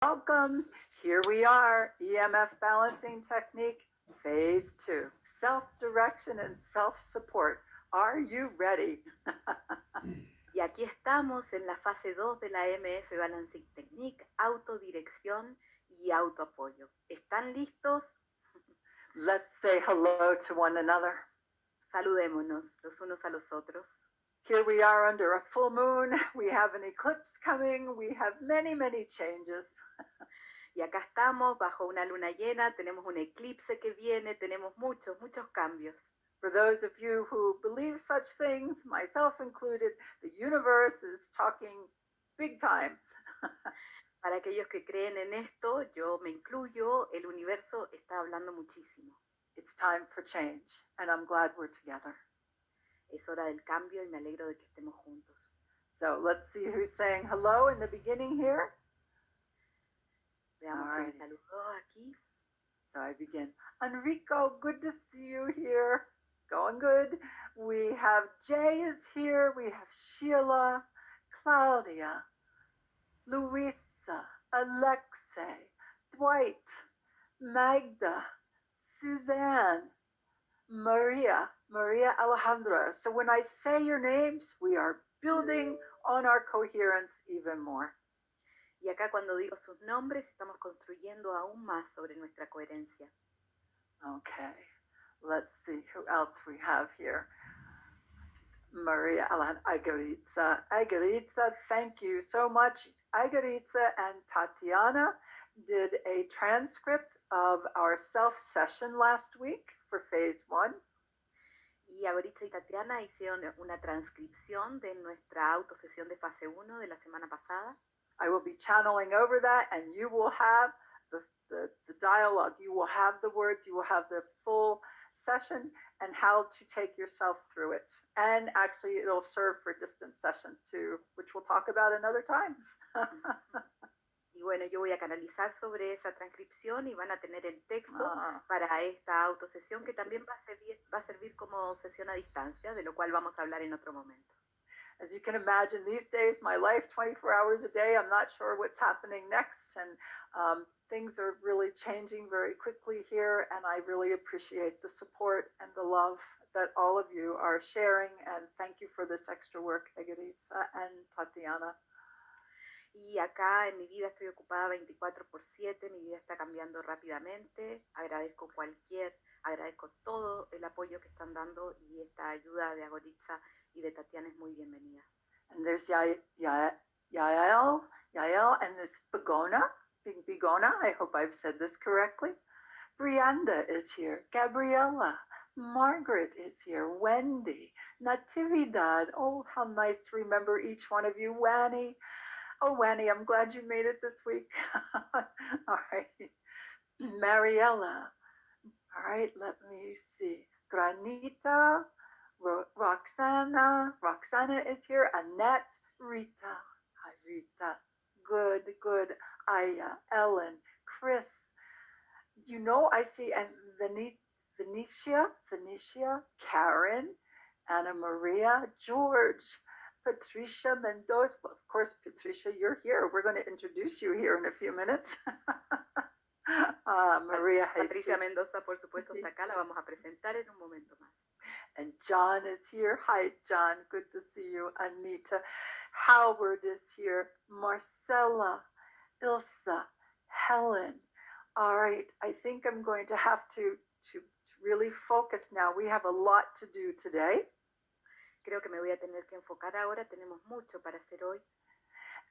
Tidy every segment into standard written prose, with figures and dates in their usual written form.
Welcome. Here we are, EMF balancing technique, phase 2, self-direction and self-support. Are you ready? Y aquí estamos en la fase 2 de la MF Balancing Technique, autodirección y autoapoyo. ¿Están listos? Let's say hello to one another. Saludémonos los unos a los otros. Here we are under a full moon. We have an eclipse coming. We have many, many changes. Y acá estamos bajo una luna llena, tenemos un eclipse que viene, tenemos muchos cambios. For those of you who believe such things, myself included, the universe is talking big time. Para aquellos que creen en esto, yo me incluyo, el universo está hablando muchísimo. It's time for change, and I'm glad we're together. Es hora del cambio y me alegro de que estemos juntos. So let's see who's saying hello in the beginning here. Veamos quién saludó aquí. So I begin. Enrico, good to see you here. Going good. We have Jay is here. We have Sheila, Claudia, Luisa, Alexei, Dwight, Magda, Suzanne, Maria Alejandra. So when I say your names, we are building on our coherence even more. Y acá cuando digo sus nombres, estamos construyendo aún más sobre nuestra coherencia. Okay, let's see who else we have here. Maria Agaritza. Agaritza, thank you so much. Agaritza and Tatiana did a transcript of our self-session last week for phase 1. Y Agaritza y Tatiana hicieron una transcripción de nuestra autosesión de fase 1 de la semana pasada. I will be channeling over that, and you will have the dialogue. You will have the words. You will have the full session and how to take yourself through it. And actually, it'll serve for distant sessions too, which we'll talk about another time. Y bueno, yo voy a canalizar sobre esa transcripción y van a tener el texto para esta autosesión que también va a servir como sesión a distancia, de lo cual vamos a hablar en otro momento. As you can imagine, these days, my life, 24 hours a day, I'm not sure what's happening next. And things are really changing very quickly here. And I really appreciate the support and the love that all of you are sharing. And thank you for this extra work, Egeritza and Tatiana. Y acá en mi vida estoy ocupada 24/7, mi vida está cambiando rápidamente. Agradezco todo el apoyo que están dando y esta ayuda de Agaritza y de Tatiana es muy bienvenida. And there's Yael, and this Bigona, I hope I've said this correctly. Brianda is here, Gabriella, Margaret is here, Wendy, Natividad, oh, how nice to remember each one of you, Wanny. Oh, Wanny, I'm glad you made it this week. All right. Mariella. All right, let me see. Granita, Roxana is here. Annette, Rita. Hi, Rita. Good. Aya, Ellen, Chris. You know, I see, and Venetia, Karen, Anna Maria, George, Patricia Mendoza. Well, of course, Patricia, you're here. We're going to introduce you here in a few minutes. Maria Patricia Mendoza, por supuesto, está acá. La vamos a presentar en un momento más. And John is here. Hi, John. Good to see you. Anita. Howard is here. Marcella, Ilsa, Helen. All right. I think I'm going to have to really focus now. We have a lot to do today. Creo que me voy a tener que enfocar ahora. Tenemos mucho para hacer hoy.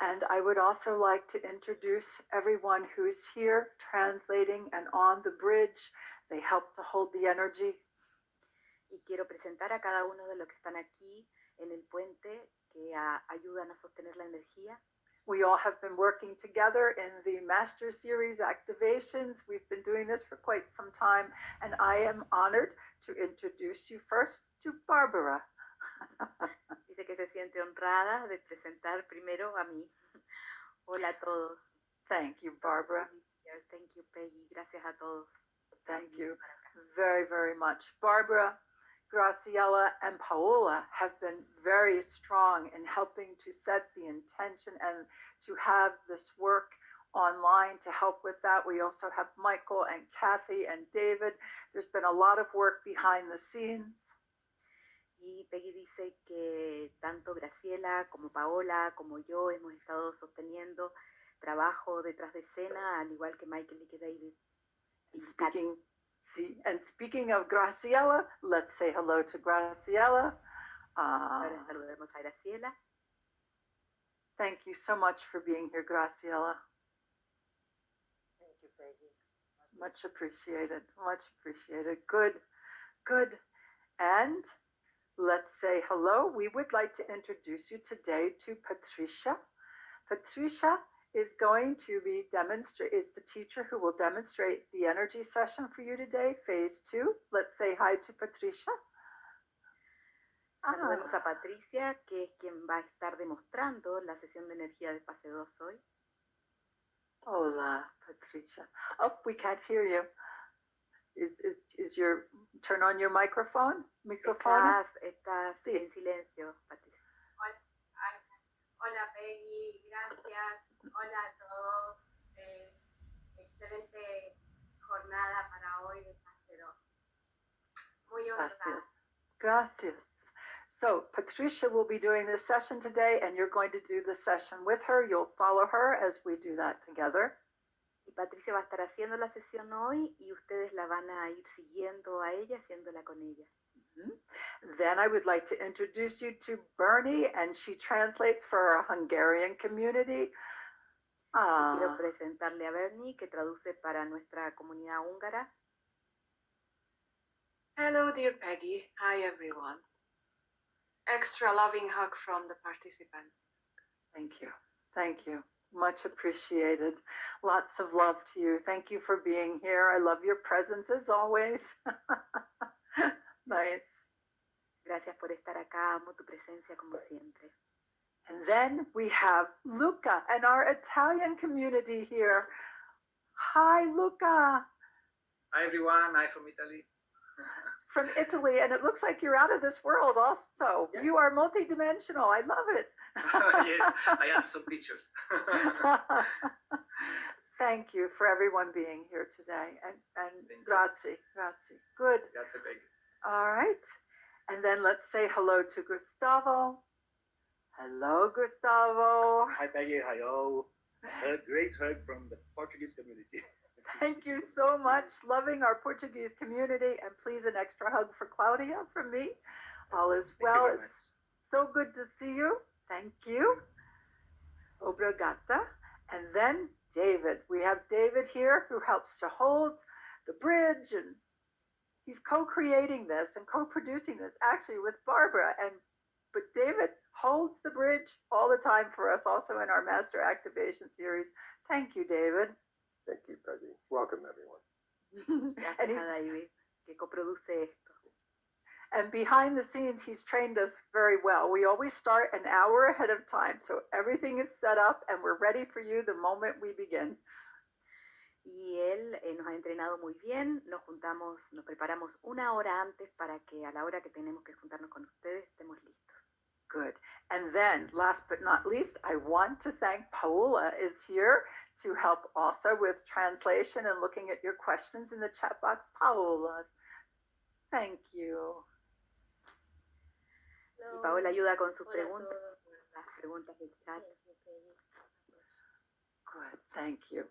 And I would also like to introduce everyone who's here translating and on the bridge. They help to hold the energy. Y quiero presentar a cada uno de los que están aquí en el puente que ayudan a sostener la energía. We all have been working together in the Master Series activations. We've been doing this for quite some time, and I am honored to introduce you first to Barbara. Dice que se siente honrada de presentar primero a mí. Hola a todos. Thank you, Barbara. Thank you, Peggy. Gracias a todos. Thank you very, very much. Barbara, Graciela, and Paola have been very strong in helping to set the intention and to have this work online to help with that. We also have Michael and Kathy and David. There's been a lot of work behind the scenes. Y Peggy dice que tanto Graciela como Paola como yo hemos estado sosteniendo trabajo detrás de escena, al igual que Michael y que David. Speaking of Graciela, let's say hello to Graciela. Ahora saludemos a Graciela. Thank you so much for being here, Graciela. Thank you, Peggy. Much appreciated. Much appreciated. Good. Good. And let's say hello. We would like to introduce you today to Patricia. Patricia is going to be is the teacher who will demonstrate the energy session for you today, phase 2. Let's say hi to Patricia. Saludemos a Patricia, que es quien va a estar demostrando la sesión de energía de fase 2 hoy. Hola, Patricia. Oh, we can't hear you. Is your turn on your microphone? Microphone? Estás Sí. en silencio, Patricia. Hola Peggy, gracias. Hola a todos. Excelente jornada para hoy de fase 2. Muy honrada. Gracias. So Patricia will be doing this session today, and you're going to do the session with her. You'll follow her as we do that together. Y Patricia va a estar haciendo la sesión hoy y ustedes la van a ir siguiendo a ella, haciéndola con ella. Then I would like to introduce you to Bernie, and she translates for our Hungarian community. Quiero presentarle a Bernie, que traduce para nuestra comunidad húngara. Hello, dear Peggy. Hi, everyone. Extra loving hug from the participants. Thank you. Thank you. Much appreciated. Lots of love to you. Thank you for being here. I love your presence as always. Nice. Gracias por estar acá. Amo tu presencia como siempre. And then we have Luca and our Italian community here. Hi, Luca. Hi, everyone. I'm from Italy. From Italy, and it looks like you're out of this world also. Yeah. You are multidimensional. I love it. Yes, I had some pictures. Thank you for everyone being here today. And Thank you. grazie. Good. That's a big. All right. And then let's say hello to Gustavo. Hello, Gustavo. Hi, Peggy. Hi, all. A great hug from the Portuguese community. Thank you so much. Loving our Portuguese community. And please, an extra hug for Claudia from me. All is Thank you well. very It's much. so good to see you. Thank you. Obrigada. And then David. We have David here who helps to hold the bridge, and he's co-creating this and co-producing this actually with Barbara. But David holds the bridge all the time for us, also in our Master Activation Series. Thank you, David. Thank you, Peggy. Welcome, everyone. and, Gracias a David, que coproduce esto. and behind the scenes, he's trained us very well. We always start an hour ahead of time, so everything is set up and we're ready for you the moment we begin. Y él nos ha entrenado muy bien. Nos preparamos una hora antes para que a la hora que tenemos que juntarnos con ustedes estemos listos. Good. And then, last but not least, I want to thank Paola is here to help also with translation and looking at your questions in the chat box. Paola, thank you. Y Paola ayuda con sus Hola a preguntas, todos. las preguntas del chat. Gracias, Peggy. Good, thank you.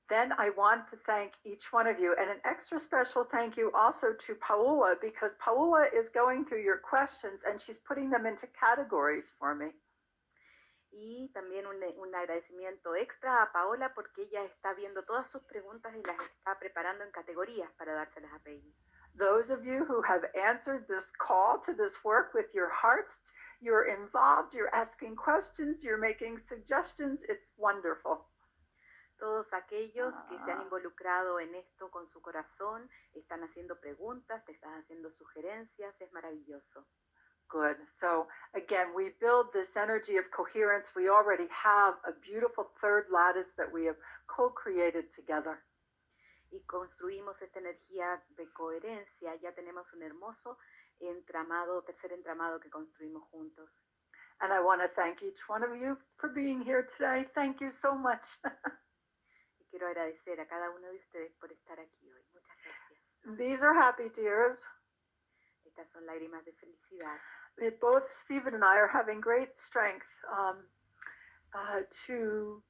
Then I want to thank each one of you, and an extra special thank you also to Paola, because Paola is going through your questions and she's putting them into categories for me. Y también un agradecimiento extra a Paola porque ella está viendo todas sus preguntas y las está preparando en categorías para dárselas a Peggy. Those of you who have answered this call to this work with your hearts, you're involved, you're asking questions, you're making suggestions. It's wonderful. Todos aquellos que se han involucrado en esto con su corazón, están haciendo preguntas, te están haciendo sugerencias, es maravilloso. Good. So again, we build this energy of coherence. We already have a beautiful third lattice that we have co-created together. Y construimos esta energía de coherencia, ya tenemos un hermoso entramado, tercer entramado que construimos juntos. And I want to thank each one of you for being here today. Thank you so much. quiero agradecer a cada uno de ustedes por estar aquí hoy. Muchas gracias. These are happy tears. Estas son lágrimas de felicidad. Both Stephen and I are having great strength to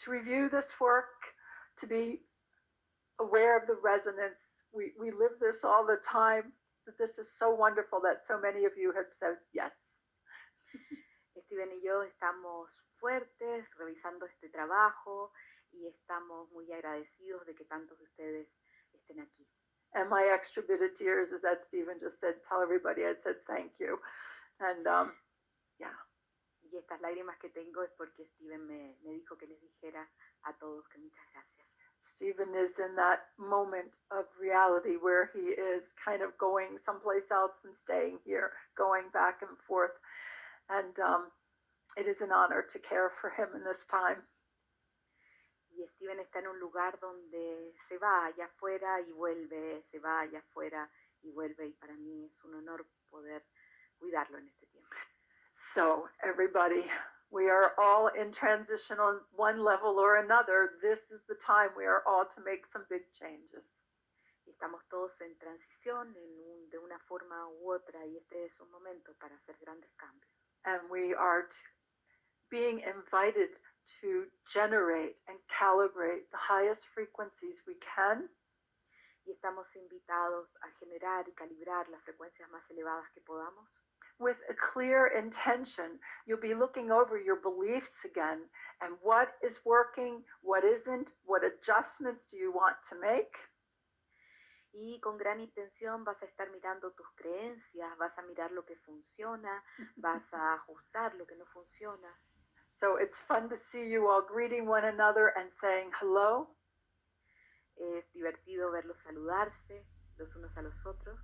review this work, to be aware of the resonance. We live this all the time. But this is so wonderful that so many of you have said yes. Steven y yo estamos fuertes revisando este trabajo y estamos muy agradecidos de que tantos de ustedes estén aquí. And my extra bit of tears is that Stephen just said, tell everybody I said thank you. And yeah. Y estas lágrimas que tengo es porque Steven me dijo que les dijera a todos que muchas gracias. Stephen is in that moment of reality where he is kind of going someplace else and staying here, going back and forth. And it is an honor to care for him in this time. Y Steven está en un lugar donde se va allá afuera y vuelve, se va allá afuera y vuelve. Y para mí es un honor poder cuidarlo en este tiempo. So, everybody, we are all in transition on one level or another. This is the time we are all to make some big changes. Y estamos todos en transición de una forma u otra y este es un momento para hacer grandes cambios. And we are being invited to generate and calibrate the highest frequencies we can. Y estamos invitados a generar y calibrar las frecuencias más elevadas que podamos. With a clear intention, you'll be looking over your beliefs again and what is working, what isn't, what adjustments do you want to make. Y con gran intención vas a estar mirando tus creencias, vas a mirar lo que funciona, vas a ajustar lo que no funciona. So it's fun to see you all greeting one another and saying hello. Es divertido verlos saludarse los unos a los otros.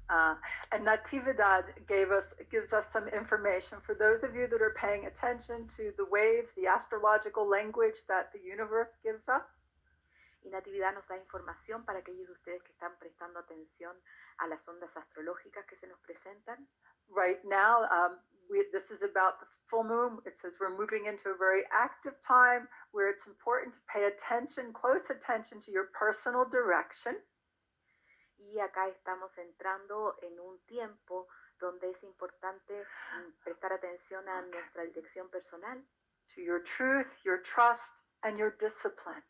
And Natividad gives us some information for those of you that are paying attention to the waves, the astrological language that the universe gives us. Y Natividad nos da información para aquellos de ustedes que están prestando atención a las ondas astrológicas que se nos presentan. Right now, this is about the full moon. It says we're moving into a very active time where it's important to pay attention, close attention to your personal direction. Y acá estamos entrando en un tiempo donde es importante prestar atención a nuestra dirección personal. To your truth, your trust, and your discipline.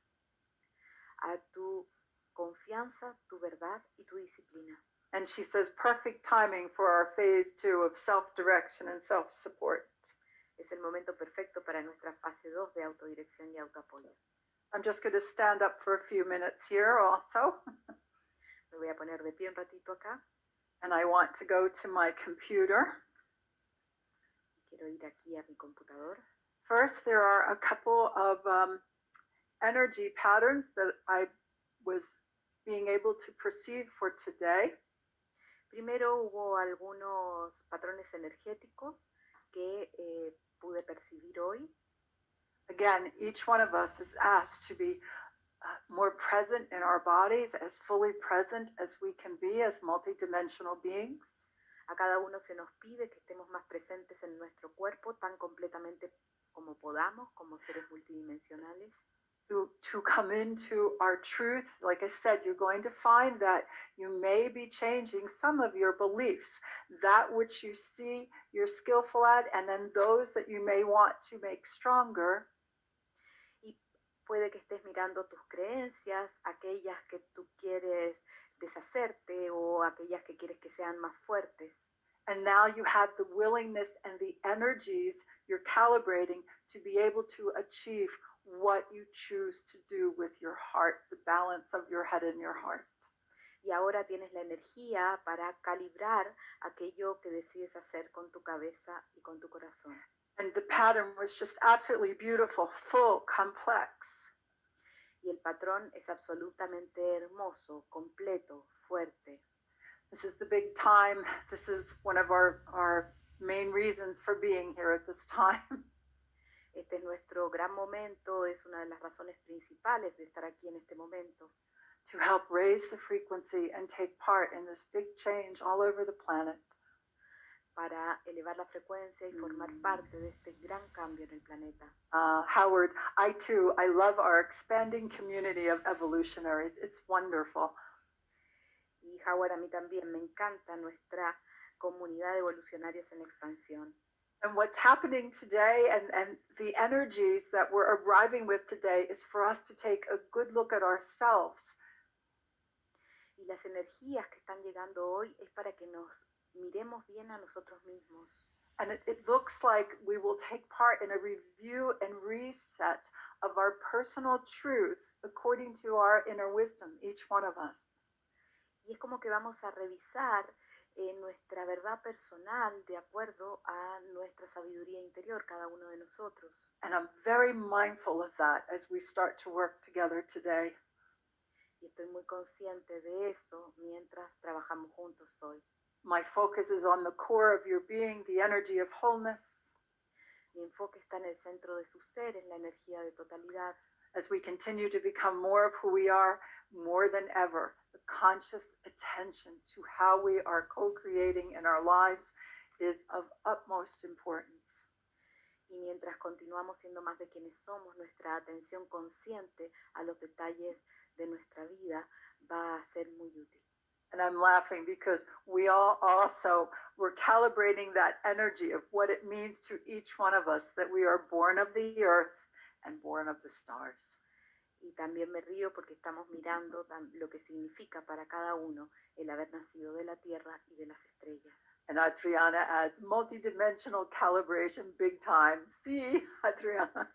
A tu confianza, tu verdad y tu disciplina. And she says perfect timing for our phase 2 of self-direction and self-support. Es el momento perfecto para nuestra fase 2 de autodirección y autoapoyo. I'm just going to stand up for a few minutes here also. Me voy a poner de pie un ratito acá. And I want to go to my computer. Quiero ir aquí a mi computador. First, there are a couple of energy patterns that I was being able to perceive for today. Primero hubo algunos patrones energéticos que pude percibir hoy. Again, each one of us is asked to be more present in our bodies, as fully present as we can be as multidimensional beings. A cada uno se nos pide que estemos más presentes en nuestro cuerpo tan completamente como podamos, como seres multidimensionales. To come into our truth. Like I said, you're going to find that you may be changing some of your beliefs, that which you see you're skillful at, and then those that you may want to make stronger. Y puede que estés mirando tus creencias, aquellas que tú quieres deshacerte o aquellas que quieres que sean más fuertes. And now you have the willingness and the energies you're calibrating to be able to achieve what you choose to do with your heart, the balance of your head and your heart. Y ahora tienes la energía para calibrar aquello que decides hacer con tu cabeza y con tu corazón. And the pattern was just absolutely beautiful, full, complex. Y el patrón es absolutamente hermoso, completo, fuerte. This is the big time. This is one of our main reasons for being here at this time. Este es nuestro gran momento, es una de las razones principales de estar aquí en este momento. To help raise the frequency and take part in this big change all over the planet. para elevar la frecuencia y formar parte de este gran cambio en el planeta. Howard, I love our expanding community of evolutionaries. It's wonderful. Y Howard, a mí también me encanta nuestra comunidad de evolucionarios en expansión. And what's happening today and the energies that we're arriving with today is for us to take a good look at ourselves. Y las energías que están llegando hoy es para que nos miremos bien a nosotros mismos. And it looks like we will take part in a review and reset of our personal truths according to our inner wisdom, each one of us. Y es como que vamos a revisar nuestra verdad personal de acuerdo a nuestra sabiduría interior, cada uno de nosotros. And I'm very mindful of that as we start to work together today. Y estoy muy consciente de eso mientras trabajamos juntos hoy. My focus is on the core of your being, the energy of wholeness. Mi enfoque está en el centro de su ser, en la energía de totalidad. As we continue to become more of who we are, more than ever, the conscious attention to how we are co-creating in our lives is of utmost importance. Y mientras continuamos siendo más de quienes somos, nuestra atención consciente a los detalles de nuestra vida va a ser muy útil. And I'm laughing because we all also, we're calibrating that energy of what it means to each one of us that we are born of the earth and born of the stars. Y también me río porque estamos mirando lo que significa para cada uno el haber nacido de la tierra y de las estrellas. And Adriana adds multidimensional calibration big time. See, Adriana.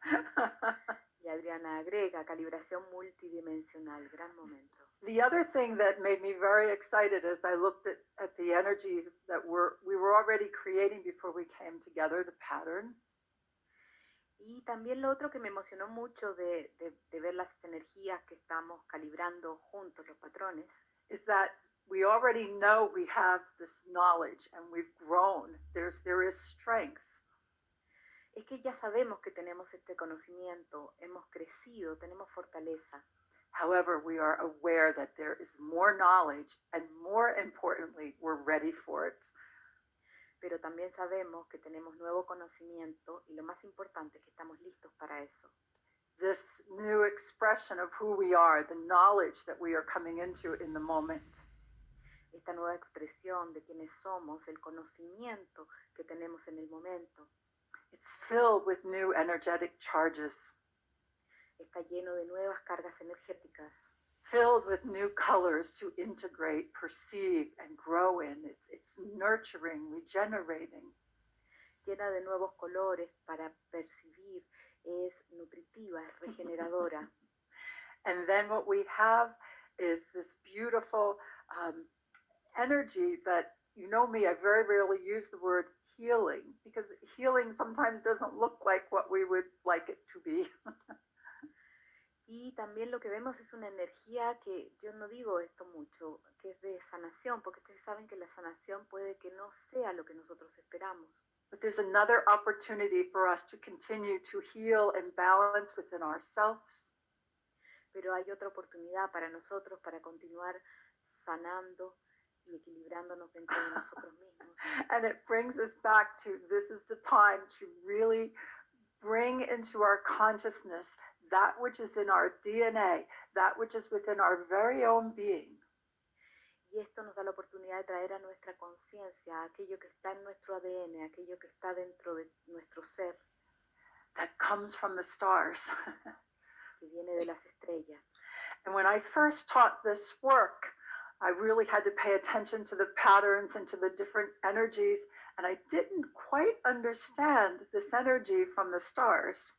Y Adriana agrega calibración multidimensional, gran momento. The other thing that made me very excited as I looked at the energies that we were already creating before we came together, the patterns. Y también lo otro que me emocionó mucho de ver las energías que estamos calibrando juntos, los patrones, is that we already know we have this knowledge and we've grown. There is strength. es que ya sabemos que tenemos este conocimiento, hemos crecido, tenemos fortaleza. However, we are aware that there is more knowledge and more importantly, we're ready for it. Pero también sabemos que tenemos nuevo conocimiento y lo más importante es que estamos listos para eso. This new expression of who we are, the knowledge that we are coming into in the moment. Esta nueva expresión de quienes somos, el conocimiento que tenemos en el momento, It's filled with new energetic charges, está lleno de nuevas cargas energéticas, filled with new colors to integrate, perceive, and grow in. It's nurturing, regenerating. llena de nuevos colores para percibir, es nutritiva, es regeneradora. And then what we have is this beautiful energy that, you know me, I very rarely use the word healing because healing sometimes doesn't look like what we would like it to be. Y también lo que vemos es una energía que yo no digo esto mucho, que es de sanación, porque ustedes saben que la sanación puede que no sea lo que nosotros esperamos. But there's another opportunity for us to continue to heal and balance within ourselves. Pero hay otra oportunidad para nosotros para continuar sanando y equilibrándonos dentro de nosotros mismos. And it brings us back to this is the time to really bring into our consciousness that which is in our DNA, that which is within our very own being. Y esto nos da la oportunidad de traer a nuestra conciencia aquello que está en nuestro ADN, aquello que está dentro de nuestro ser, That comes from the stars. que viene de las estrellas. And when I first taught this work, I really had to pay attention to the patterns and to the different energies, and I didn't quite understand this energy from the stars.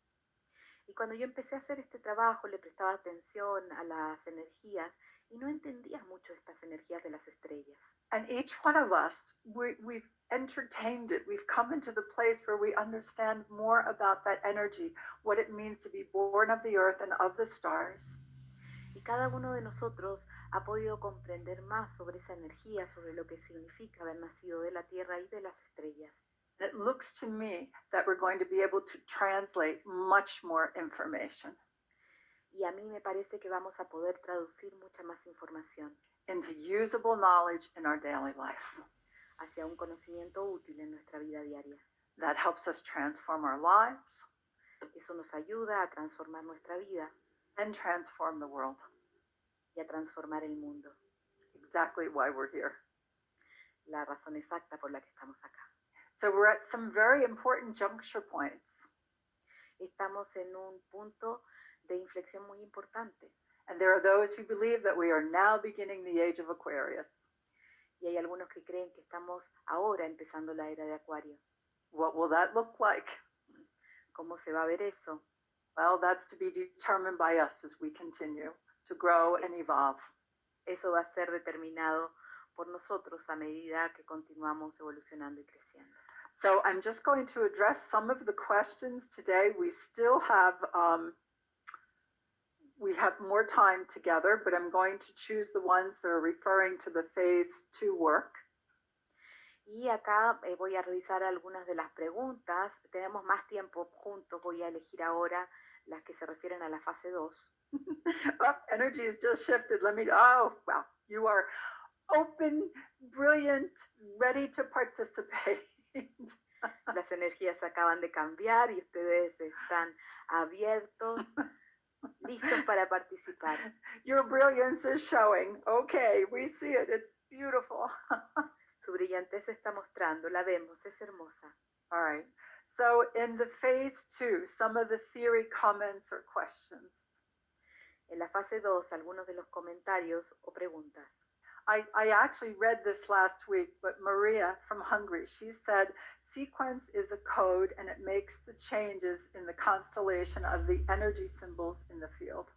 Y cuando yo empecé a hacer este trabajo, le prestaba atención a las energías y no entendía mucho estas energías de las estrellas. And each one of us, we've entertained it. We've come into the place where we understand more about that energy, what it means to be born of the earth and of the stars. Y cada uno de nosotros ha podido comprender más sobre esa energía, sobre lo que significa haber nacido de la tierra y de las estrellas. And it looks to me that we're going to be able to translate much more information Y a mí me parece que vamos a poder traducir mucha más información into usable knowledge in our daily life. hacia un conocimiento útil en nuestra vida diaria. That helps us transform our lives Eso nos ayuda a transformar nuestra vida and transform the world. y a transformar el mundo. Exactly why we're here. La razón exacta por la que estamos acá. So we're at some very important juncture points. Estamos en un punto de inflexión muy importante. And there are those who believe that we are now beginning the age of Aquarius. Y hay algunos que creen que estamos ahora empezando la era de Acuario. What will that look like? ¿Cómo se va a ver eso? Well, that's to be determined by us as we continue to grow and evolve. Eso va a ser determinado por nosotros a medida que continuamos evolucionando y creciendo. So I'm just going to address some of the questions today. We still have more time together, but I'm going to choose the ones that are referring to the phase 2 work. Y acá voy a revisar algunas de las preguntas. Tenemos más tiempo juntos. Voy a elegir ahora las que se refieren a la fase 2. Oh, energy has just shifted. Oh, wow. You are open, brilliant, ready to participate. Las energías acaban de cambiar y ustedes están abiertos, listos para participar. Your brilliance is showing. Okay, we see it. It's beautiful. Su brillantez se está mostrando, la vemos, es hermosa. All right. So in the phase 2, some of the theory comments or questions. En la fase 2, algunos de los comentarios o preguntas. I actually read this last week, but Maria from Hungary, she said, sequence is a code and it makes the changes in the constellation of the energy symbols in the field.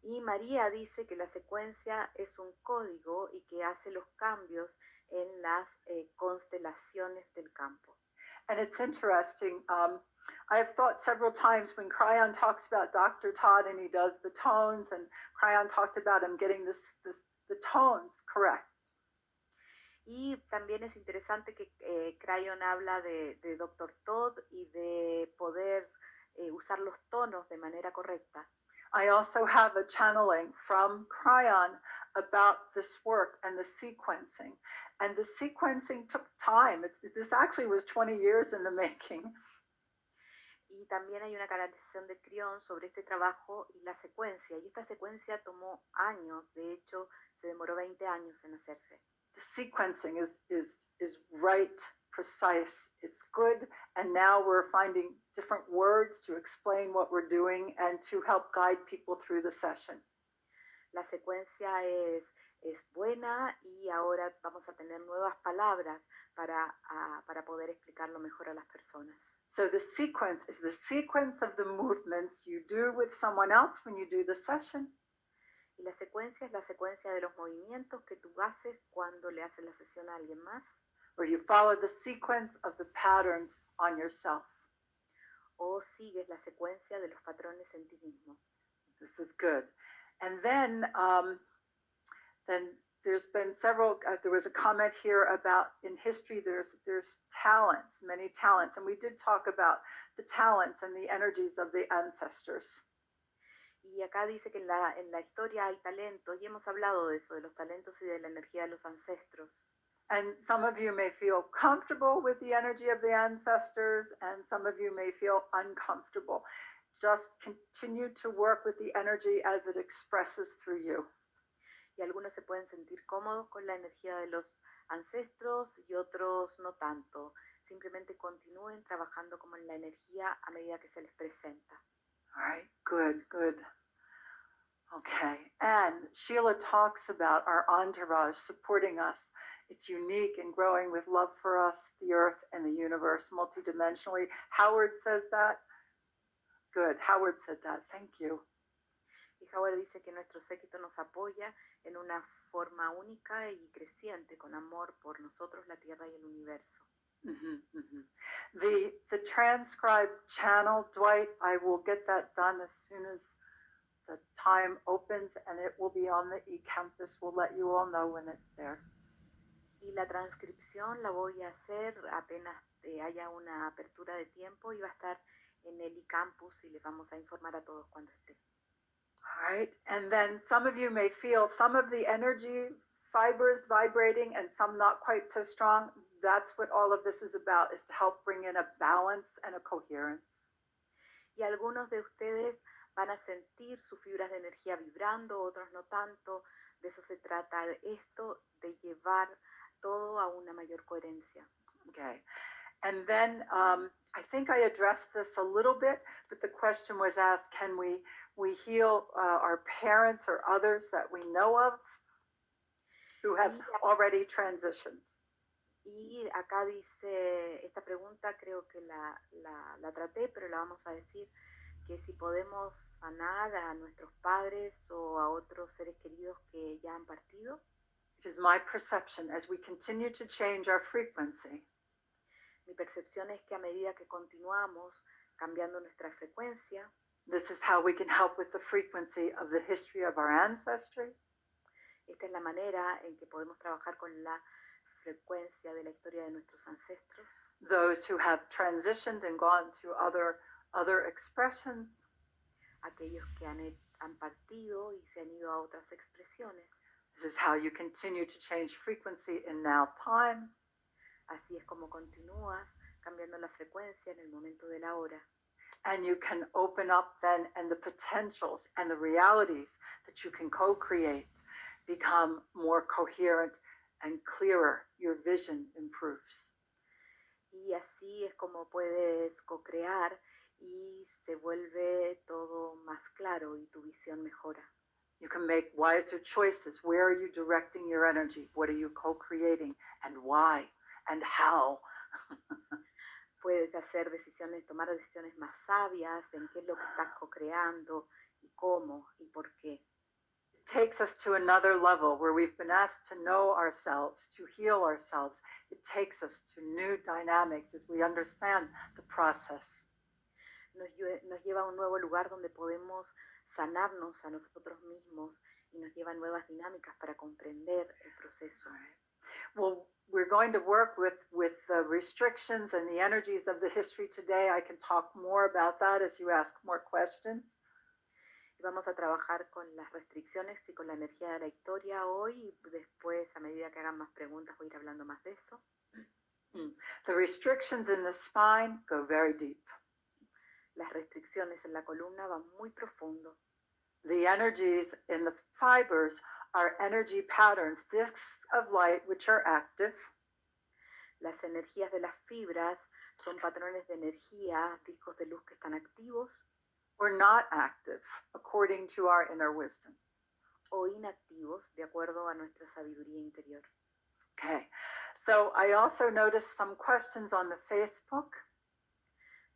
Y María dice que la secuencia es un código y que hace los cambios en las constelaciones del campo. And it's interesting. I've thought several times when Cryon talks about Dr. Todd and he does the tones, and Cryon talked about him getting the tones correct. Y también es interesante que Cryon habla de Dr. Todd y de poder usar los tonos de manera correcta. I also have a channeling from Cryon about this work and the sequencing. And the sequencing took time. This actually was 20 years in the making. Y también hay una canalización de Cryon sobre este trabajo y la secuencia. Y esta secuencia tomó años, de hecho, se demoró 20 años en hacerse. The sequencing is right, precise, it's good, and now we're finding different words to explain what we're doing and to help guide people through the session. La secuencia es buena y ahora vamos a tener nuevas palabras para poder explicarlo mejor a las personas. So the sequence is the sequence of the movements you do with someone else when you do the session. Y la secuencia es la secuencia de los movimientos que tú haces cuando le haces la sesión a alguien más. Or you follow the sequence of the patterns on yourself. O sigues la secuencia de los patrones en ti mismo. This is good. And then there's been several, there was a comment here about in history there's talents, many talents. And we did talk about the talents and the energies of the ancestors. Y acá dice que en la historia hay talentos, y hemos hablado de eso, de los talentos y de la energía de los ancestros. And some of you may feel comfortable with the energy of the ancestors, and some of you may feel uncomfortable. Just continue to work with the energy as it expresses through you. Y algunos se pueden sentir cómodos con la energía de los ancestros y otros no tanto. Simplemente continúen trabajando como en la energía a medida que se les presenta. All right, good. Okay, and Sheila talks about our entourage supporting us. It's unique and growing with love for us, the earth, and the universe multidimensionally. Howard says that. Good, Howard said that. Thank you. Y Howard dice que nuestro séquito nos apoya en una forma única y creciente con amor por nosotros, la Tierra y el universo. The transcribed channel, Dwight, I will get that done as soon as the time opens, and it will be on the eCampus. We'll let you all know when it's there. Y la transcripción la voy a hacer apenas haya una apertura de tiempo y va a estar en el eCampus y les vamos a informar a todos cuando esté. All right, and then some of you may feel some of the energy fibers vibrating and some not quite so strong. That's what all of this is about, is to help bring in a balance and a coherence. Y algunos de ustedes van a sentir sus fibras de energía vibrando, otros no tanto. De eso se trata esto, de llevar todo a una mayor coherencia. Okay. And then I think I addressed this a little bit, but the question was asked, can we heal our parents or others that we know of who have already transitioned? Y acá dice, esta pregunta creo que la traté, pero la vamos a decir, que si podemos sanar a nuestros padres o a otros seres queridos que ya han partido. It is my perception, as we continue to change our frequency, mi percepción es que a medida que continuamos cambiando nuestra frecuencia, this is how we can help with the frequency of the history of our ancestry. Esta es la manera en que podemos trabajar con la frecuencia de la historia de nuestros ancestros. Those who have transitioned and gone to other expressions. Aquellos que han partido y se han ido a otras expresiones. This is how you continue to change frequency in now time. Así es como continúas cambiando la frecuencia en el momento de la hora. And you can open up then, and the potentials and the realities that you can co-create become more coherent and clearer. Your vision improves. Y así es como puedes co-crear y se vuelve todo más claro y tu visión mejora. You can make wiser choices. Where are you directing your energy? What are you co-creating? And why? And how? Puedes hacer decisiones, tomar decisiones más sabias en qué es lo que estás co-creando y cómo y por qué. It takes us to another level where we've been asked to know ourselves, to heal ourselves. It takes us to new dynamics as we understand the process. Nos lleva a un nuevo lugar donde podemos sanarnos a nosotros mismos y nos lleva a nuevas dinámicas para comprender el proceso. Well, we're going to work with the restrictions and the energies of the history today. I can talk more about that as you ask more questions. Y vamos a trabajar con las restricciones y con la energía de la historia hoy y después, a medida que hagan más preguntas, voy a ir hablando más de eso. The restrictions in the spine go very deep. Las restricciones en la columna van muy profundo. The energies in the fibers are energy patterns, discs of light which are active. Las energías de las fibras son patrones de energía, discos de luz que están activos or not active, according to our inner wisdom. o inactivos, de acuerdo a nuestra sabiduría interior. Okay, so I also noticed some questions on the Facebook.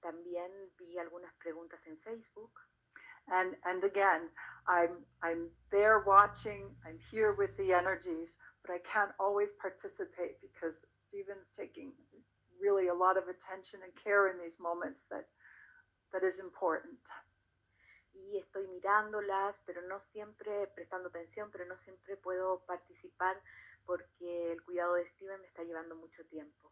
También vi algunas preguntas en Facebook. And again, I'm there watching, I'm here with the energies, but I can't always participate because Stephen's taking really a lot of attention and care in these moments that is important. Y estoy mirándolas, pero no siempre, prestando atención, pero no siempre puedo participar porque el cuidado de Steven me está llevando mucho tiempo.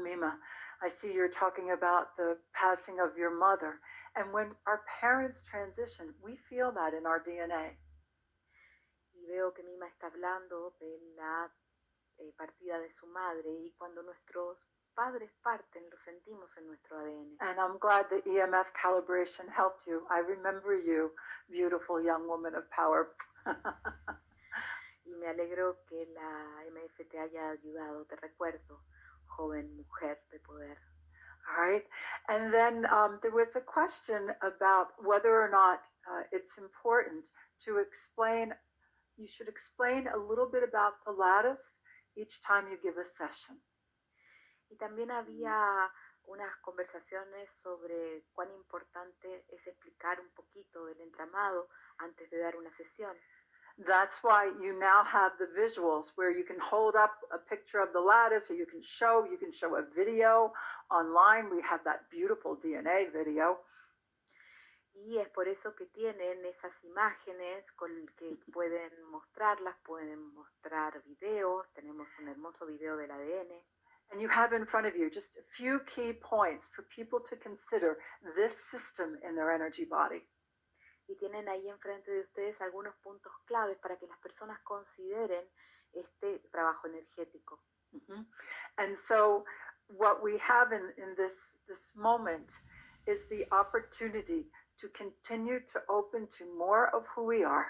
Mima, I see you're talking about the passing of your mother. And when our parents transition, we feel that in our DNA. Y veo que Mima está hablando de la partida de su madre y cuando nuestros padres parten, lo sentimos en nuestro ADN. And I'm glad the EMF calibration helped you. I remember you, beautiful young woman of power. Y me alegro que la MF te haya ayudado, te recuerdo, joven mujer de poder. All right. And then there was a question about whether or not it's important to explain, you should explain a little bit about the lattice each time you give a session. Y también había unas conversaciones sobre cuán importante es explicar un poquito del entramado antes de dar una sesión. That's why you now have the visuals where you can hold up a picture of the lattice or you can show a video online. We have that beautiful DNA video. Y es por eso que tienen esas imágenes con que pueden mostrarlas, pueden mostrar videos. Tenemos un hermoso video del ADN. And you have in front of you just a few key points for people to consider this system in their energy body. Y tienen ahí enfrente de ustedes algunos puntos claves para que las personas consideren este trabajo energético. Mhm. And so what we have in this moment is the opportunity to continue to open to more of who we are.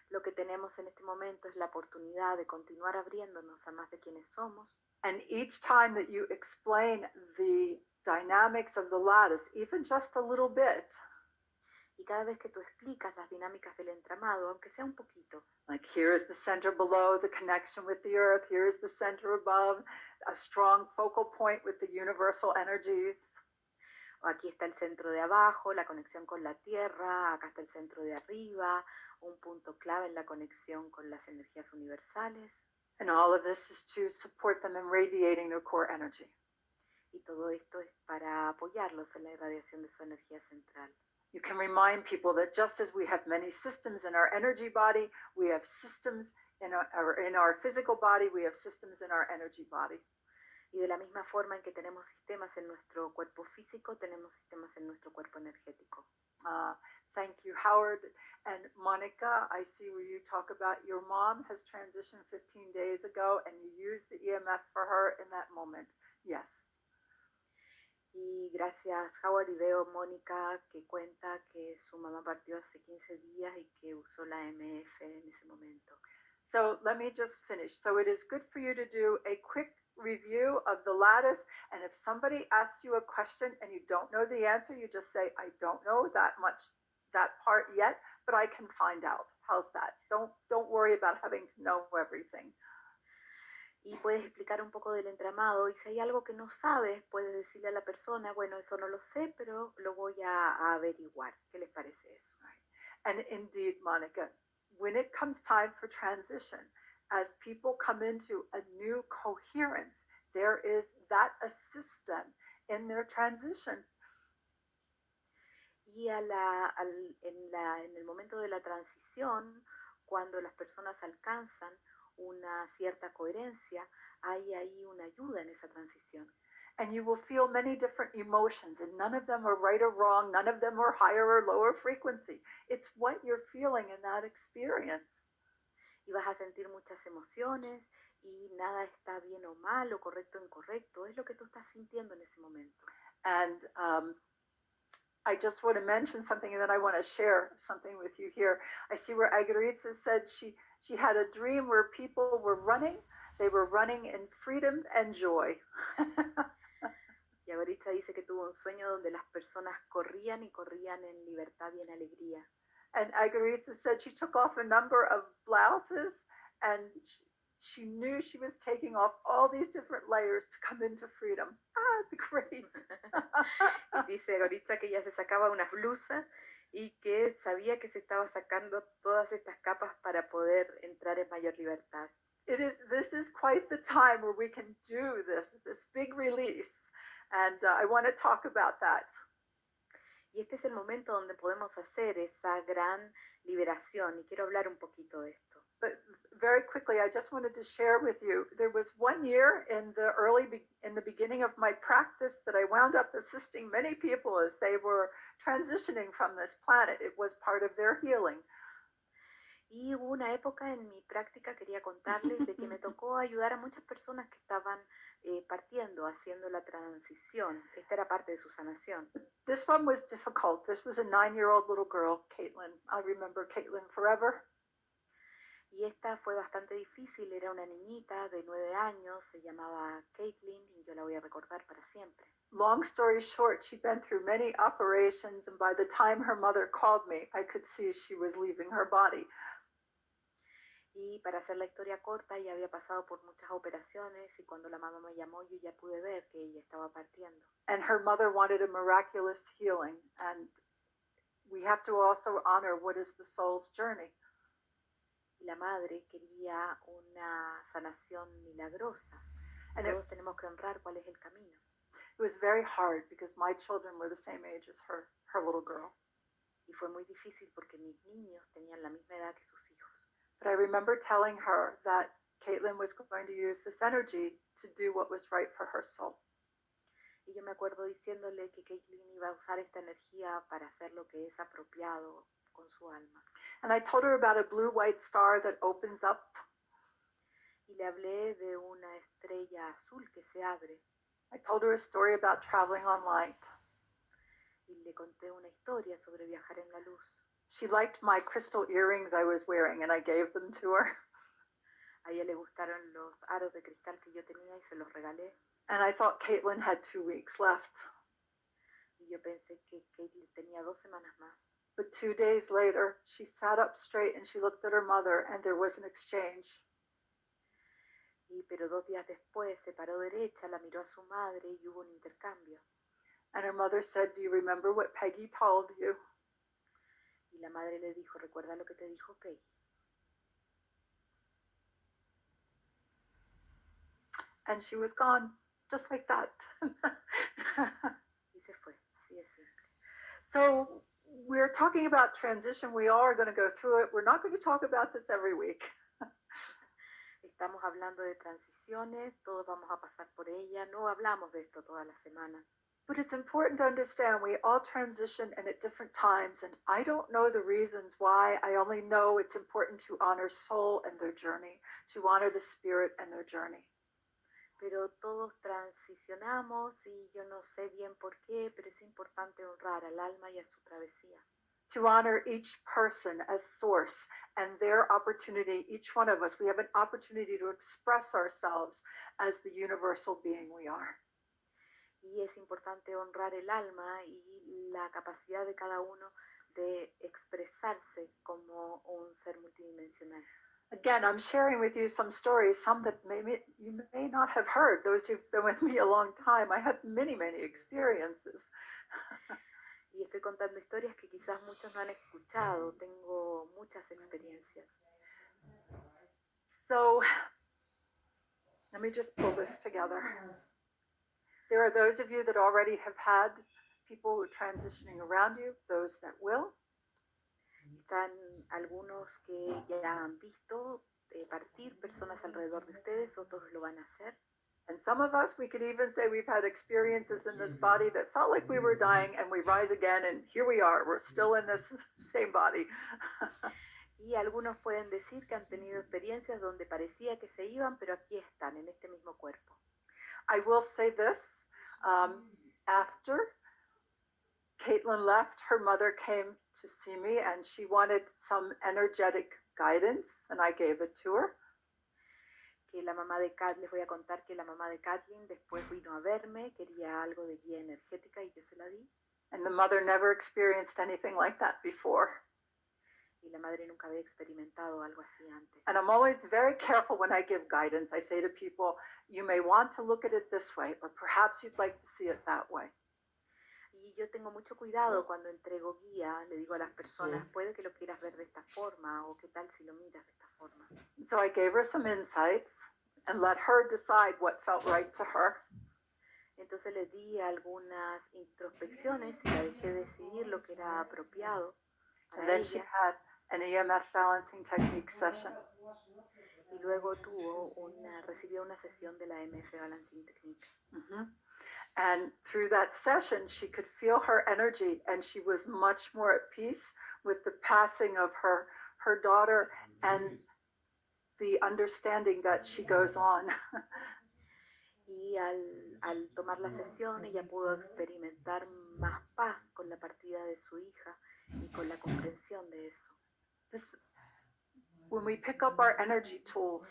Lo que tenemos en este momento es la oportunidad de continuar abriéndonos a más de quienes somos. And each time that you explain the dynamics of the lattice, even just a little bit, Y cada vez que tú explicas las dinámicas del entramado, aunque sea un poquito, like here is the center below, the connection with the earth, here is the center above, a strong focal point with the universal energies. o aquí está el centro de abajo, la conexión con la tierra, acá está el centro de arriba, un punto clave en la conexión con las energías universales. And all of this is to support them in radiating their core energy. Y todo esto es para apoyarlos en la irradiación de su energía central. You can remind people that just as we have many systems in our energy body, we have systems in our physical body, we have systems in our energy body. Y de la misma forma en que tenemos sistemas en nuestro cuerpo físico, tenemos sistemas en nuestro cuerpo energético. Thank you, Howard. And Monica, I see where you talk about your mom has transitioned 15 days ago and you used the EMF for her in that moment. Yes. Y gracias, Howard, y veo Mónica que cuenta que su mamá partió hace 15 días y que usó la MF en ese momento. So let me just finish. So it is good for you to do a quick review of the lattice, and if somebody asks you a question and you don't know the answer, you just say, I don't know that part yet, but I can find out. How's that? Don't worry about having to know everything. Y puedes explicar un poco del entramado, y si hay algo que no sabes, puedes decirle a la persona, bueno, eso no lo sé, pero lo voy a averiguar. ¿Qué les parece eso? And indeed, Monica, when it comes time for transition, as people come into a new coherence, there is that assistant in their transition. Y en el momento de la transición, cuando las personas alcanzan una cierta coherencia, hay ahí una ayuda en esa transición. And you will feel many different emotions, and none of them are right or wrong, none of them are higher or lower frequency. It's what you're feeling in that experience. Y vas a sentir muchas emociones, y nada está bien o mal, o correcto o incorrecto, es lo que tú estás sintiendo en ese momento. And I just want to mention something, and then I want to share something with you here. I see where Agaritza said she had a dream where people were running. They were running in freedom and joy. Y Agaritza dice que tuvo un sueño donde las personas corrían y corrían en libertad y en alegría. And Agaritza said she took off a number of blouses, and she knew she was taking off all these different layers to come into freedom. Great. Dice Agaritza que ella se sacaba unas blusas y que sabía que se estaba sacando todas estas capas para poder entrar en mayor libertad. This is quite the time where we can do this big release, and I want to talk about that. Y este es el momento donde podemos hacer esa gran liberación, y quiero hablar un poquito de esto. But very quickly, I just wanted to share with you, there was 1 year in the beginning of my practice that I wound up assisting many people as they were transitioning from this planet. It was part of their healing. Y hubo una época en mi práctica, quería contarles, de que me tocó ayudar a muchas personas que estaban partiendo, haciendo la transición. Esta era parte de su sanación. This one was difficult. This was a 9-year-old little girl, Caitlin. I remember Caitlin forever. Y esta fue bastante difícil, era una niñita de 9 años, se llamaba Caitlin, y yo la voy a recordar para siempre. Long story short, she'd been through many operations, and by the time her mother called me, I could see she was leaving her body. Y para hacer la historia corta, ella había pasado por muchas operaciones, y cuando la mamá me llamó, yo ya pude ver que ella estaba partiendo. And her mother wanted a miraculous healing, and we have to also honor what is the soul's journey. Y la madre quería una sanación milagrosa. And todos tenemos que honrar cuál es el camino. It was very hard because my children were the same age as her little girl. Y fue muy difícil porque mis niños tenían la misma edad que sus hijos. But I remember telling her that Caitlin was going to use this energy to do what was right for her soul. Y yo me acuerdo diciéndole que Caitlin iba a usar esta energía para hacer lo que es apropiado con su alma. And I told her about a blue-white star that opens up. Y le hablé de una estrella azul que se abre. I told her a story about traveling on light. Y le conté una historia sobre viajar en la luz. She liked my crystal earrings I was wearing, and I gave them to her. A ella le gustaron los aros de cristal que yo tenía y se los regalé. And I thought Caitlin had 2 weeks left. Y yo pensé que Caitlin tenía 2 semanas más. But 2 days later, she sat up straight and she looked at her mother, and there was an exchange. Pero 2 días después se paró derecha, la miró a su madre y hubo un intercambio. And her mother said, "Do you remember what Peggy told you?" Y la madre le dijo, ¿recuerda lo que te dijo Peggy? And she was gone, just like that. Y se fue, así de simple. So we're talking about transition. We all are going to go through it. We're not going to talk about this every week. Estamos hablando de transiciones, todos vamos a pasar por ella, no hablamos de esto todas las semanas. But it's important to understand we all transition and at different times, and I don't know the reasons why. I only know it's important to honor soul and their journey, to honor the spirit and their journey. Pero todos transicionamos y yo no sé bien por qué, pero es importante honrar al alma y a su travesía. To honor each person as source and their opportunity, each one of us, we have an opportunity to express ourselves as the universal being we are. Y es importante honrar el alma y la capacidad de cada uno de expresarse como un ser multidimensional. Again, I'm sharing with you some stories, some that maybe you may not have heard. Those who've been with me a long time, I have many, many experiences. Y estoy contando historias que quizás muchos no han escuchado. Tengo muchas experiencias. So, let me just pull this together. There are those of you that already have had people who are transitioning around you, those that will. Están algunos que ya han visto partir personas alrededor de ustedes, otros lo van a hacer. And some of us, we could even say we've had experiences in this body that felt like we were dying, and we rise again, and here we are. We're still in this same body. Y algunos pueden decir que han tenido experiencias donde parecía que se iban, pero aquí están, en este mismo cuerpo. I will say this, after Caitlin left, her mother came to see me, and she wanted some energetic guidance, and I gave it to her. Que la mamá de Kat, les voy a contar que la mamá de Kathleen después vino a verme, quería algo de guía energética y yo se la di. And the mother never experienced anything like that before. Y la madre nunca había experimentado algo así antes. And I'm always very careful when I give guidance. I say to people, you may want to look at it this way, or perhaps you'd like to see it that way. Y yo tengo mucho cuidado cuando entrego guía, le digo a las personas, puede que lo quieras ver de esta forma, o qué tal si lo miras de esta forma. So I gave her some insights and let her decide what felt right to her. Entonces le di algunas introspecciones y la dejé decidir lo que era apropiado para And then she ella. had an EMF balancing technique session. Y luego recibió una sesión de la Emf Balancing Technique. Mm-hmm. And through that session, she could feel her energy, and she was much more at peace with the passing of her daughter and the understanding that she goes on. Y al tomar la sesión, ella pudo experimentar más paz con la partida de su hija y con la comprensión de eso. When we pick up our energy tools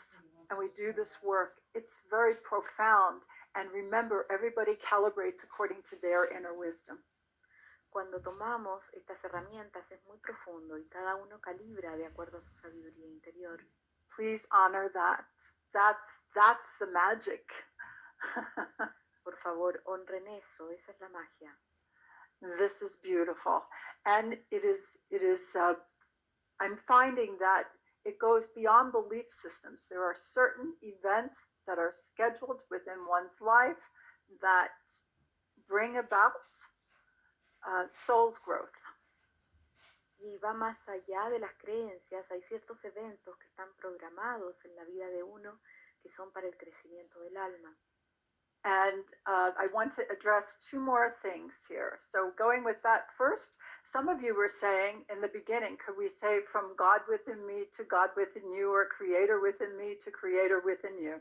and we do this work, it's very profound. And remember, everybody calibrates according to their inner wisdom. Cuando tomamos estas herramientas es muy profundo y cada uno calibra de acuerdo a su sabiduría interior. Please honor that. That's the magic. Por favor, honren eso. Esa es la magia. This is beautiful. And it is I'm finding that it goes beyond belief systems. There are certain events that are scheduled within one's life that bring about soul's growth. Y va más allá de las creencias. Hay ciertos eventos que están programados en la vida de uno que son para el crecimiento del alma. And I want to address 2 more things here. So going with that first, Some of you were saying in the beginning, could we say from God within me to God within you, or creator within me to creator within you?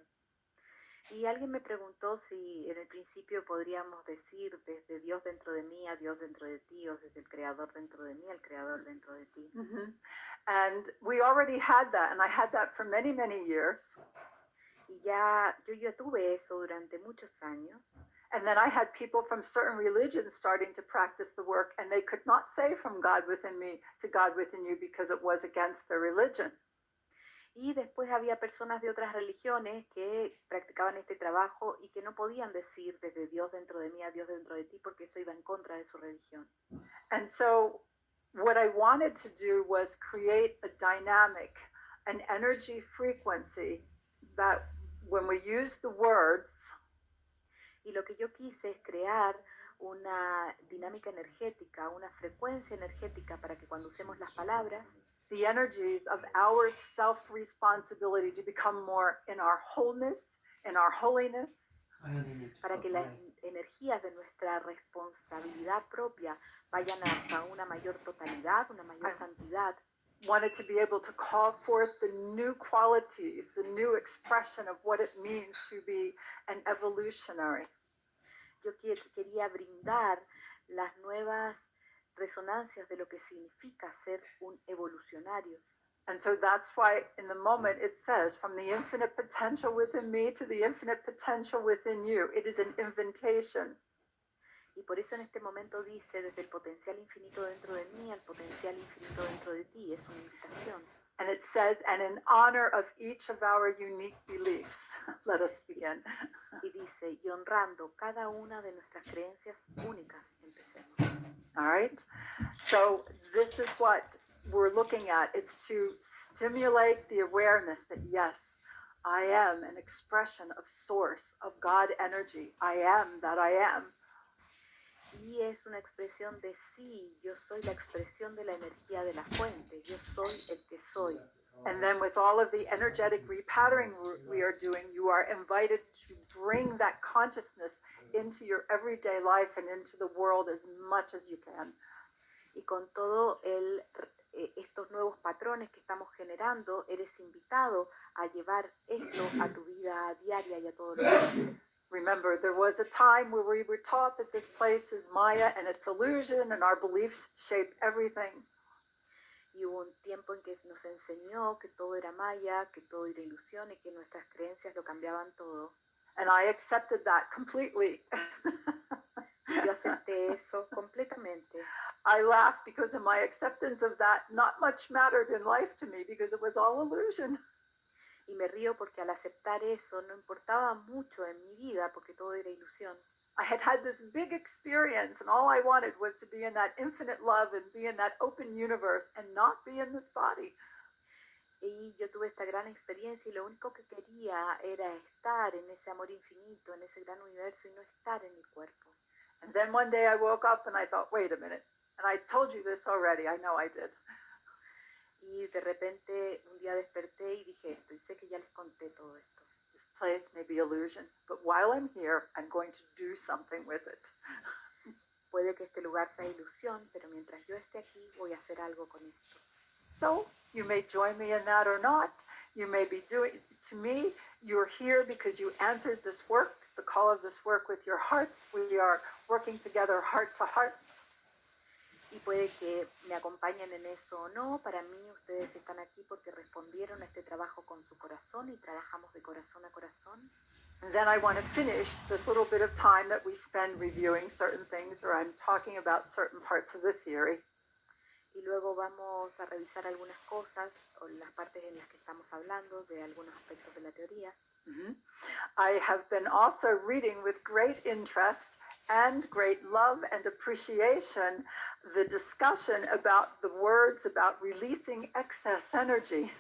Y alguien me preguntó si en el principio podríamos decir desde Dios dentro de mí a Dios dentro de ti, o desde el Creador dentro de mí al Creador dentro de ti. And we already had that, and I had that for many, many years. Y yo ya tuve eso durante muchos años. And then I had people from certain religions starting to practice the work, and they could not say from God within me to God within you because it was against their religion. Y después había personas de otras religiones que practicaban este trabajo y que no podían decir desde Dios dentro de mí a Dios dentro de ti porque eso iba en contra de su religión. And so what I wanted to do was create a dynamic, an energy frequency that when we use the words, y lo que yo quise es crear una dinámica energética, una frecuencia energética para que cuando usemos las palabras, the energies of our self-responsibility to become more in our wholeness, in our holiness, para que las energías de nuestra responsabilidad propia vayan hasta una mayor totalidad, una mayor santidad. Wanted to be able to call forth the new qualities, the new expression of what it means to be an evolutionary. Yo quería brindar las nuevas resonancias de lo que significa ser un evolucionario. And so that's why in the moment it says, from the infinite potential within me to the infinite potential within you. It is an invitation. Y por eso en este momento dice, desde el potencial infinito dentro de mí al potencial infinito dentro de ti. Es una invitación. And it says, and in honor of each of our unique beliefs. Let us begin. Y dice, y honrando cada una de nuestras creencias únicas. Empecemos. All right? So this is what we're looking at. It's to stimulate the awareness that, yes, I am an expression of source, of God energy. I am that I am. Y es una expresión de sí, yo soy la expresión de la energía de la fuente, yo soy el que soy. And then with all of the energetic repatterning we are doing, you are invited to bring that consciousness into your everyday life and into the world as much as you can. Y con todo estos nuevos patrones que estamos generando, eres invitado a llevar esto a tu vida diaria y a todos los días. Remember, there was a time where we were taught that this place is Maya and it's illusion and our beliefs shape everything. Y hubo un tiempo en que nos enseñó que todo era maya, que todo era ilusión y que nuestras creencias lo cambiaban todo. And I accepted that completely. Y yo acepté eso completamente. I laughed because in my acceptance of that, not much mattered in life to me because it was all illusion. Y me río porque al aceptar eso no importaba mucho en mi vida porque todo era ilusión. I had had this big experience and all I wanted was to be in that infinite love and be in that open universe and not be in this body. Y yo tuve esta gran experiencia y lo único que quería era estar en ese amor infinito, en ese gran universo y no estar en mi cuerpo. And then one day I woke up and I thought, wait a minute. And I told you this already. I know I did. Y de repente un día desperté y dije esto, y sé que ya les conté todo esto. This place may be illusion, but while I'm here, I'm going to do something with it. Puede que este lugar sea ilusión, pero mientras yo esté aquí voy a hacer algo con esto. So you may join me in that or not. You may be doing, to me, you're here because you answered this work, the call of this work with your hearts. We are working together heart to heart. Y puede que me acompañen en eso o no. Para mí ustedes están aquí porque respondieron a este trabajo con su corazón y trabajamos de corazón a corazón. And then I want to finish this little bit of time that we spend reviewing certain things or I'm talking about certain parts of the theory. Y luego vamos a revisar algunas cosas o las partes en las que estamos hablando de algunos aspectos de la teoría. I have been also reading with great interest and great love and appreciation the discussion about the words about releasing excess energy.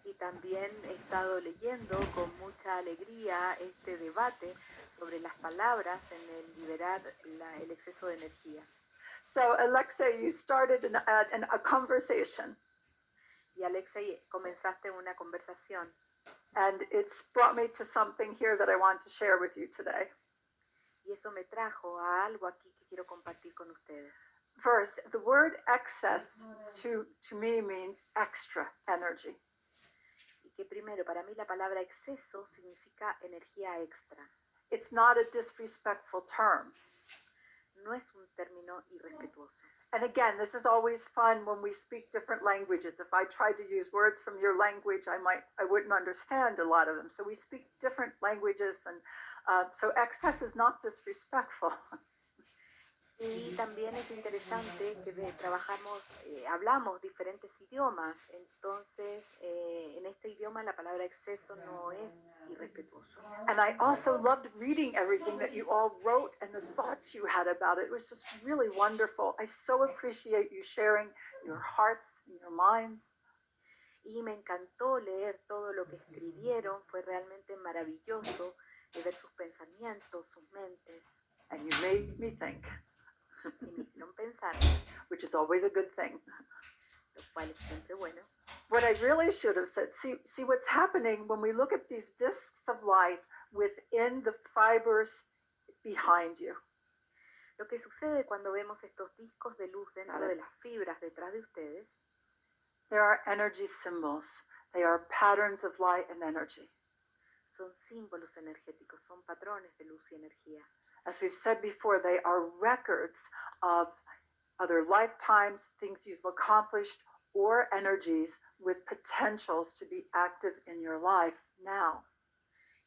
Y también he estado leyendo con mucha alegría este debate sobre las palabras en el liberar el exceso de energía. So, Alexei, you started a conversation. Y Alexei, comenzaste una conversación. And it's brought me to something here that I want to share with you today. Y eso me trajo a algo aquí que quiero compartir con ustedes. First, the word excess to me means extra energy. Y que primero, para mí la palabra exceso significa energía extra. It's not a disrespectful term. No es un término irrespetuoso. And again, this is always fun when we speak different languages. If I tried to use words from your language, I wouldn't understand a lot of them. So we speak different languages, and so excess is not disrespectful. Y también es interesante que hablamos diferentes idiomas, entonces en este idioma la palabra exceso no es irrespetuoso. And I also loved reading everything that you all wrote and the thoughts you had about it. It was just really wonderful. I so appreciate you sharing your hearts and your minds. Y me encantó leer todo lo que escribieron, fue realmente maravilloso ver sus pensamientos, sus mentes. And you made me think. Y me hicieron pensar, which is always a good thing. lo cual es siempre bueno. What I really should have said, see what's happening when we look at these discs of light within the fibers behind you. Lo que sucede cuando vemos estos discos de luz dentro de las fibras detrás de ustedes, there are energy symbols. They are patterns of light and energy. son símbolos energéticos, son patrones de luz y energía. As we've said before, they are records of other lifetimes, things you've accomplished, or energies with potentials to be active in your life now.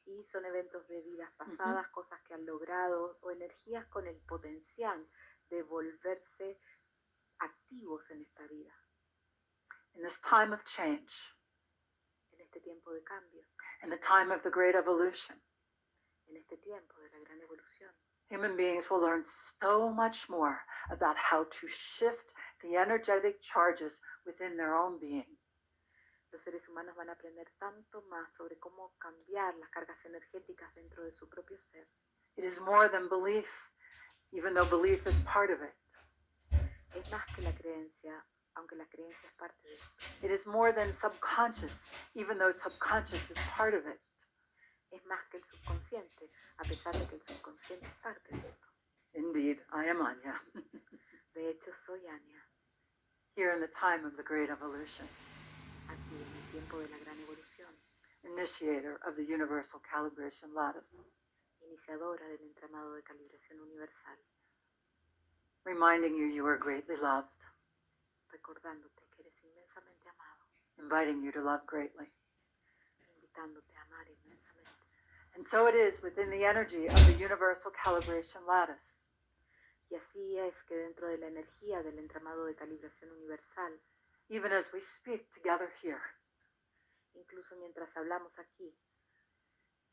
Y son eventos de vidas pasadas, cosas que han logrado, o energías con el potencial de volverse activos en esta vida. In this time of change, en este tiempo de cambio, in the time of the great evolution, en este tiempo de la gran evolución, human beings will learn so much more about how to shift the energetic charges within their own being. Los seres humanos van a aprender tanto más sobre cómo cambiar las cargas energéticas dentro de su propio ser. It is more than belief, even though belief is part of it. Es más que la creencia, aunque la creencia es parte de esto. It is more than subconscious, even though subconscious is part of it. Es más que el subconsciente, a pesar de que el subconsciente es parte de esto. Indeed, I am Anya, De hecho, soy Anya, here in the time of the great evolution, aquí en el tiempo de la gran evolución, initiator of the universal calibration lattice, iniciadora del entramado de calibración universal, reminding you are greatly loved, recordándote que eres inmensamente amado, inviting you to love greatly. invitándote a amar inmensamente. And so it is within the energy of the universal calibration lattice. Y así es que dentro de la energía del entramado de calibración universal, Even as we speak together here, incluso mientras hablamos aquí,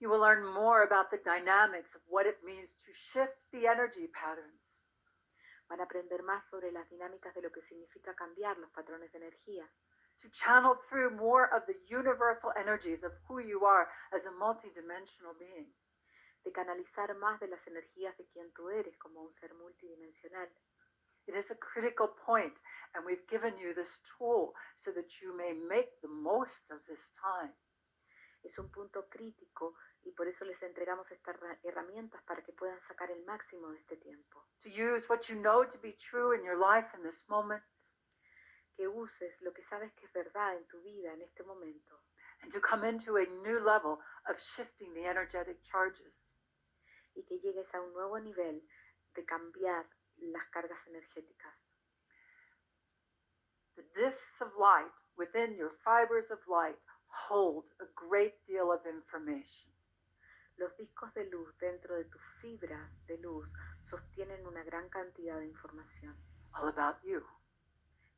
you will learn more about the dynamics of what it means to shift the energy patterns, van a aprender más sobre las dinámicas de lo que significa cambiar los patrones de energía, to channel through more of the universal energies of who you are as a multidimensional being. de canalizar más de las energías de quien tú eres como un ser multidimensional. It is a critical point, and we've given you this tool so that you may make the most of this time. Es un punto crítico y por eso les entregamos estas herramientas para que puedan sacar el máximo de este tiempo. To use what you know to be true in your life in this moment, Que uses lo que sabes que es verdad en tu vida en este momento and to come into a new level of shifting the energetic charges. y que llegues a un nuevo nivel de cambiar las cargas energéticas. The discs of light within your fibers of light hold a great deal of information. Los discos de luz dentro de tus fibras de luz sostienen una gran cantidad de información All about you.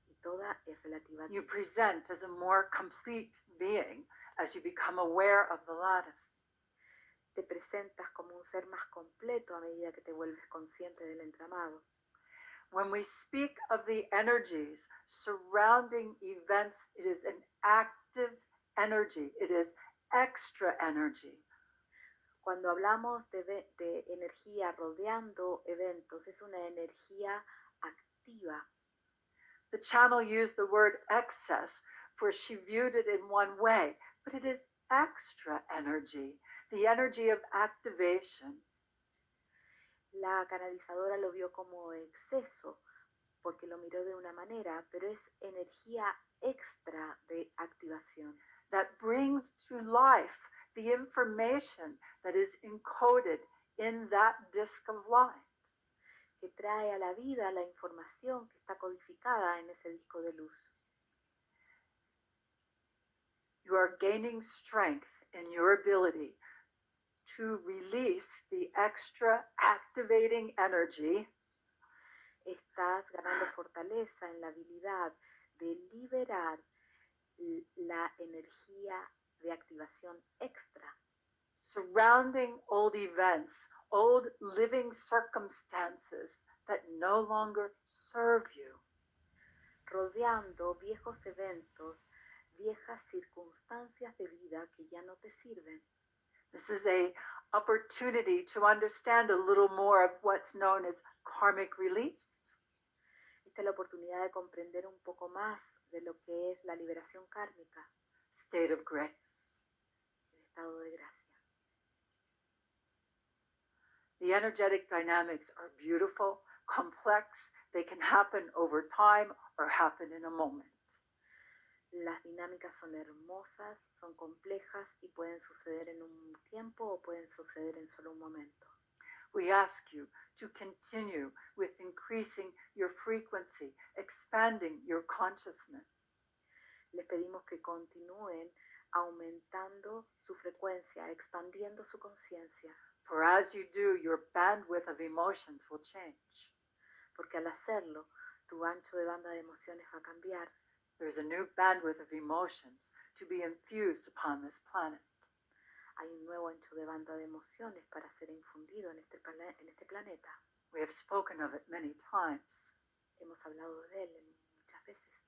y toda es relativa a ti. You present as a more complete being as you become aware of the lattice. Te presentas como un ser más completo a medida que te vuelves consciente del entramado. When we speak of the energies surrounding events, it is an active energy. It is extra energy. Cuando hablamos de energía rodeando eventos, es una energía activa. The channel used the word excess, for she viewed it in one way, but it is extra energy, the energy of activation. La canalizadora lo vio como exceso, porque lo miró de una manera, pero es energía extra de activación that brings to life the information that is encoded in that disk of light. que trae a la vida la información que está codificada en ese disco de luz. You are gaining strength in your ability to release the extra activating energy Estás ganando fortaleza en la habilidad de liberar la energía de activación extra surrounding old events, old living circumstances that no longer serve you. rodeando viejos eventos, viejas circunstancias de vida que ya no te sirven. This is a opportunity to understand a little more of what's known as karmic release. Esta es la oportunidad de comprender un poco más de lo que es la liberación kármica, State of grace. el estado de gracia. The energetic dynamics are beautiful, complex. They can happen over time or happen in a moment. Las dinámicas son hermosas, son complejas y pueden suceder en un tiempo o pueden suceder en solo un momento. We ask you to continue with increasing your frequency, expanding your consciousness. Les pedimos que continúen aumentando su frecuencia, expandiendo su conciencia, For as you do, your bandwidth of emotions will change. porque al hacerlo, tu ancho de banda de emociones va a cambiar. There's a new bandwidth of emotions to be infused upon this planet. Hay un nuevo ancho de banda de emociones para ser infundido en este planeta. We have spoken of it many times. Hemos hablado de él muchas veces.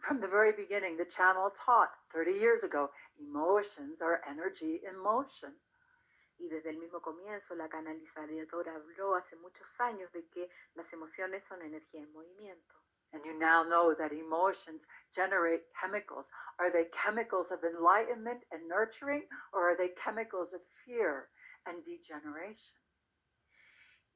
From the very beginning, the channel taught 30 years ago, emotions are energy in motion. Y desde el mismo comienzo, la canalizadora habló hace muchos años de que las emociones son energía en movimiento. And you now know that emotions generate chemicals. Are they chemicals of enlightenment and nurturing, or are they chemicals of fear and degeneration?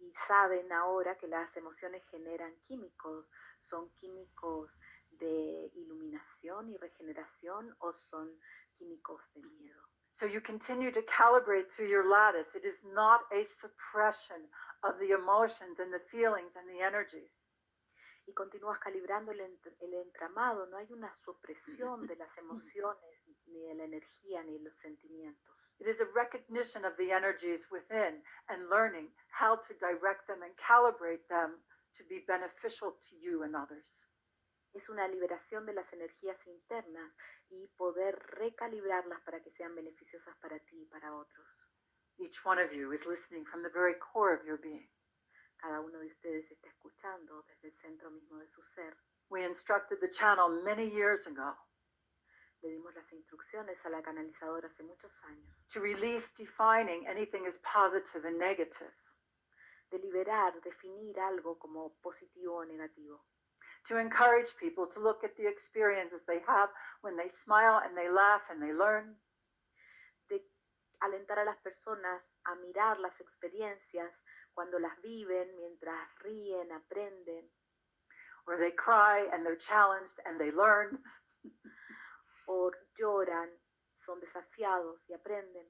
Y saben ahora que las emociones generan químicos. ¿Son químicos de iluminación y regeneración o son químicos de miedo? So you continue to calibrate through your lattice. It is not a suppression of the emotions and the feelings and the energies. Y continúas calibrando el entramado. No hay una supresión de las emociones, ni de la energía, ni de los sentimientos. It is a recognition of the energies within and learning how to direct them and calibrate them to be beneficial to you and others. Es una liberación de las energías internas y poder recalibrarlas para que sean beneficiosas para ti y para otros. Each one of you is listening from the very core of your being. Cada uno de ustedes está escuchando desde el centro mismo de su ser. We instructed the channel many years ago Le dimos las instrucciones a la canalizadora hace muchos años to release defining anything as positive and negative, de liberar, definir algo como positivo o negativo, to encourage people to look at the experiences they have when they smile and they laugh and they learn, de alentar a las personas a mirar las experiencias cuando las viven, mientras ríen, aprenden, or they cry and they're challenged and they learn, o lloran, son desafiados y aprenden.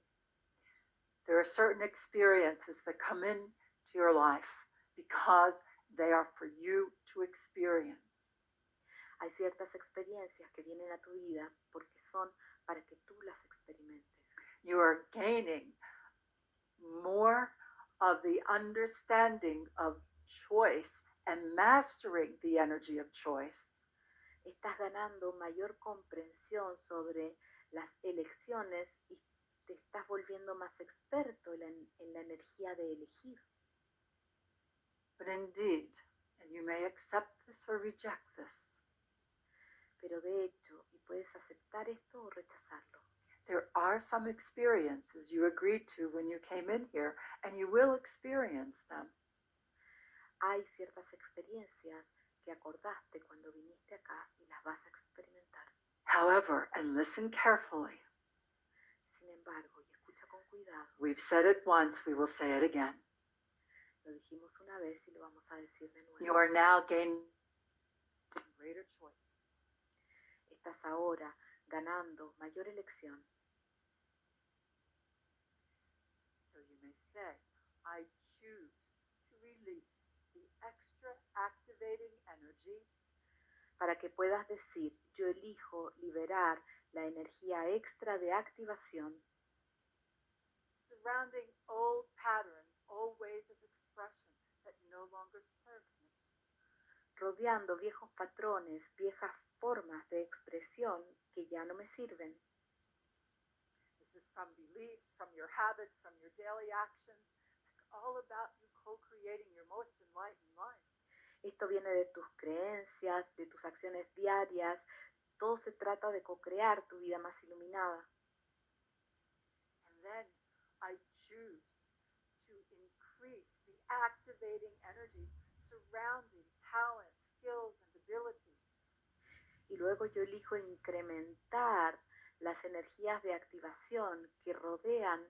There are certain experiences that come into your life because they are for you to experience. Hay ciertas experiencias que vienen a tu vida porque son para que tú las experimentes. You are gaining more of the understanding of choice and mastering the energy of choice. Estás ganando mayor comprensión sobre las elecciones y te estás volviendo más experto en la energía de elegir. But indeed, and you may accept this or reject this, Pero de hecho, y puedes aceptar esto o rechazarlo, there are some experiences you agreed to when you came in here, and you will experience them. hay ciertas experiencias que acordaste cuando viniste acá y las vas a experimentar. However, and listen carefully, Sin embargo, y escucha con cuidado, we've said it once, we will say it again. lo dijimos una vez y lo vamos a decir de You nuevo. are now gaining greater choice. Estás ahora ganando mayor elección. So you may say, I choose to release the extra activating energy Para que puedas decir, yo elijo liberar la energía extra de activación surrounding old patterns, old ways of expression that no longer serve me. rodeando viejos patrones, viejas formas de expresión que ya no me sirven. This is from beliefs, from your habits, from your daily actions. It's all about you co-creating your most enlightened life. Esto viene de tus creencias, de tus acciones diarias. Todo se trata de co-crear tu vida más iluminada. And then I choose to increase the activating energies surrounding talent, skills, and abilities. Y luego yo elijo incrementar las energías de activación que rodean